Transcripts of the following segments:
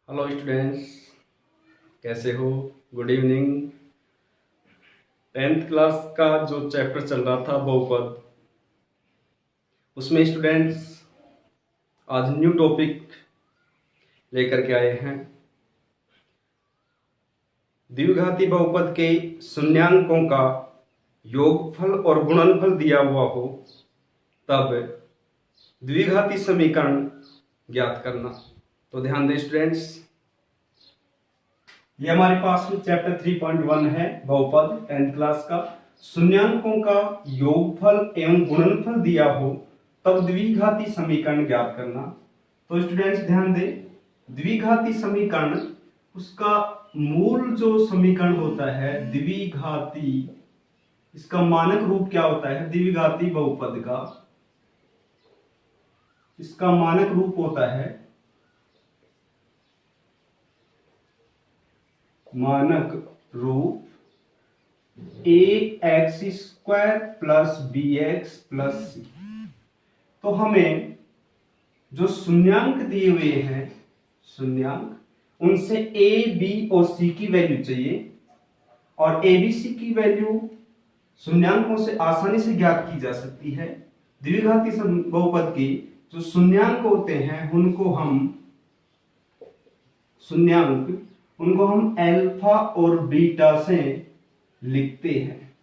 Hello students, कैसे हो? Good evening. 10th class का जो चैप्टर चल रहा था बहुपद, उसमें स्टूडेंट्स आज न्यू टॉपिक लेकर के आए हैं। द्विघाती बहुपद के शून्यांकों का योगफल और गुणनफल दिया हुआ हो तब द्विघाती समीकरण ज्ञात करना। तो ध्यान दें स्टूडेंट्स, ये हमारे पास में चैप्टर 3.1 है बहुपद 10th क्लास का। शून्यांकों का योगफल एवं गुणनफल दिया हो तब द्विघाती समीकरण ज्ञात करना। तो स्टूडेंट्स ध्यान दें, द्विघाती समीकरण उसका मूल जो समीकरण होता है द्विघाती, इसका मानक रूप क्या होता है द्विघाती बहुपद का? इसका मानक रूप होता है मानक रूप ax² प्लस bx+c। तो हमें जो शून्यांक दिए हुए हैं, शून्यांक, उनसे a, b और c की वैल्यू चाहिए और a, b, c की वैल्यू शून्यांकों से आसानी से ज्ञात की जा सकती है। द्विघाती बहुपद के जो शून्यांक होते हैं उनको हम अल्फा और बीटा से लिखते हैं।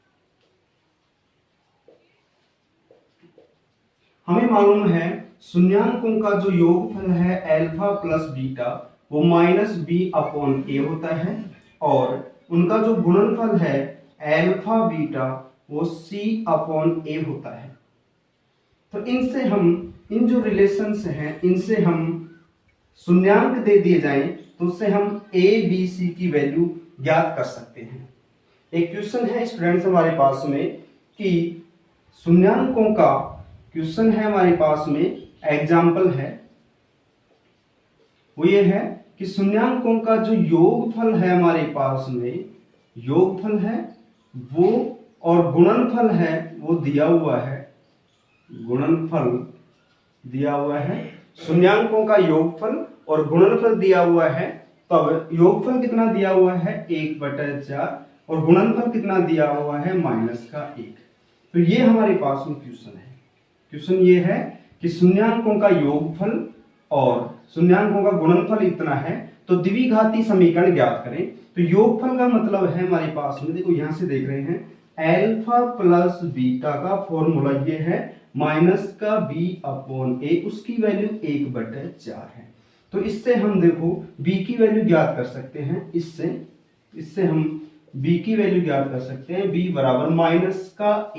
हमें मालूम है शून्यांकों का जो योगफल है अल्फा प्लस बीटा वो -b/a होता है और उनका जो गुणनफल है अल्फा बीटा वो c/a होता है। तो इनसे हम इन जो रिलेशंस हैं इनसे हम शून्यांक दे दिए जाएं तो उससे हम a, b, c की वैल्यू ज्ञात कर सकते हैं। एक क्वेश्चन है स्टूडेंट्स हमारे पास में कि शून्यांकों का क्वेश्चन है हमारे पास में, एग्जाम्पल है वो ये है कि शून्यांकों का जो योगफल है हमारे पास में, योगफल है वो और गुणनफल है वो दिया हुआ है, गुणनफल दिया हुआ है। शून्यांकों का योगफल और गुणनफल दिया हुआ है, तब योगफल कितना दिया हुआ है 1/4 और गुणनफल कितना दिया हुआ है -1। तो ये हमारे पास में क्वेश्चन है। क्वेश्चन ये है कि शून्यांकों का योगफल और शून्यांकों का गुणनफल इतना है तो द्विघाती समीकरण ज्ञात करें। तो योगफल का मतलब है हमारे पास में, देखो यहां से देख रहे हैं, अल्फा प्लस बीटा का फॉर्मूला ये है -b/a, उसकी वैल्यू 1/4 है। तो इससे हम देखो b की वैल्यू ज्ञात कर सकते हैं, इससे हम b की वैल्यू ज्ञात कर सकते हैं, b बराबर -a/4।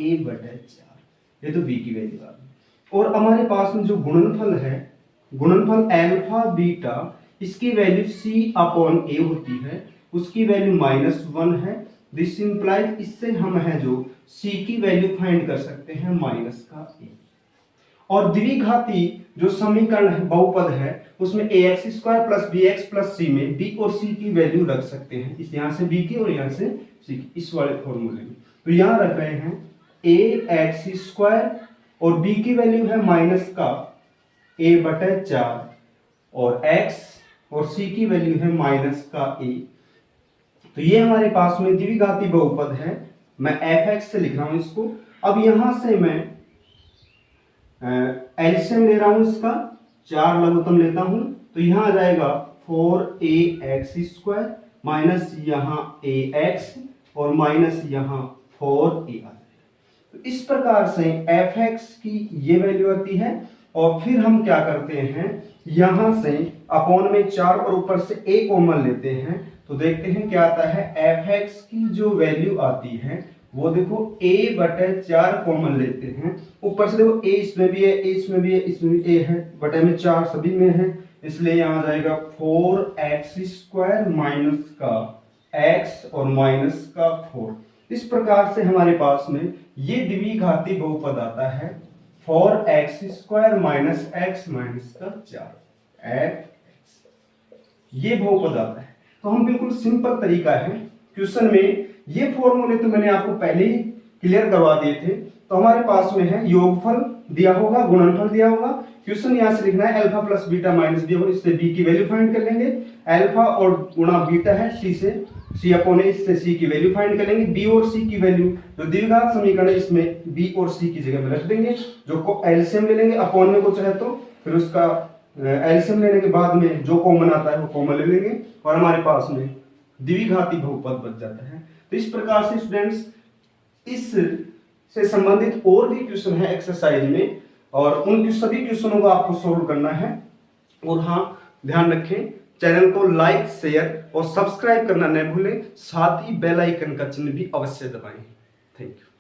ये तो b की वैल्यू आ गई। और हमारे पास में जो गुणनफल है, गुणनफल अल्फा बीटा, इसकी वैल्यू c/a होती है, उसकी वैल्यू -1 है। दिस इंप्लाइज, इससे हम है जो c की वैल्यू फाइंड कर सकते हैं -a। और द्विघाती जो समीकरण है बहुपद है उसमें ax² प्लस bx+c में b और c की वैल्यू रख सकते हैं, इस यहां से b की और यहां से c की, इस वाले फॉर्मूले में। तो यहां रख रहे हैं ax² और b की वैल्यू है -a/4 और x और c की वैल्यू है -a। तो ये हमारे पास में द्विघाती बहुपद है। मैं fx से लिख रहा हूं इसको। अब यहां से मैं एलसीएम ले रहा हूं, इसका 4 लघुत्तम लेता हूं, तो यहां आ जाएगा 4ax² माइनस यहां ax और माइनस यहां 4a। तो इस प्रकार से fx की ये वैल्यू आती है और फिर हम क्या करते हैं, यहां से अपॉन में 4 और ऊपर से a कॉमन लेते हैं, तो देखते हैं क्या आता है। fx की जो वैल्यू आती है वो देखो a/4 कॉमन लेते हैं, ऊपर से देखो a इसमें भी है, a इसमें भी है, इसमें भी a है, बटे में 4 सभी में है, इसलिए यहां आ जाएगा 4x² माइनस का x और माइनस का 4। इस प्रकार से हमारे पास में ये द्विघाती बहुपद आता है 4x² माइनस x माइनस का 4 fx, ये बहुपद आता है। तो हम बिल्कुल सिंपल तरीका है, क्वेश्चन में ये फॉर्मूले तो मैंने आपको पहले ही क्लियर करवा दिए थे। तो हमारे पास में है योगफल दिया होगा, गुणनफल दिया होगा, क्वेश्चन यहाँ से लिखना है alpha plus beta minus B, और इससे बी की वैल्यू फाइंड कर लेंगे। अल्फा और गुणा बीटा है सी से, सी अपॉन ए, इससे सी की वैल्यू फाइंड कर लेंगे। बी और सी की वैल्यू जो द्विघात समीकरण है इसमें बी और सी की जगह में रख देंगे, जो को एलसीएम ले लेंगे, अपॉन में कुछ है तो फिर उसका एलसीएम लेने के बाद में जो कॉमन आता है वो कॉमन ले लेंगे, और हमारे पास में द्विघाती बहुपद बच जाता है। तो इस प्रकार से स्टूडेंट्स इस से संबंधित और भी क्वेश्चन है एक्सरसाइज में, और उन सभी क्वेश्चनों को आपको सोल्व करना है। और हाँ, ध्यान रखें, चैनल को लाइक, शेयर और सब्सक्राइब करना न भूलें, साथ ही बेल आइकन का चिन्ह भी अवश्य दबाएं। Thank you.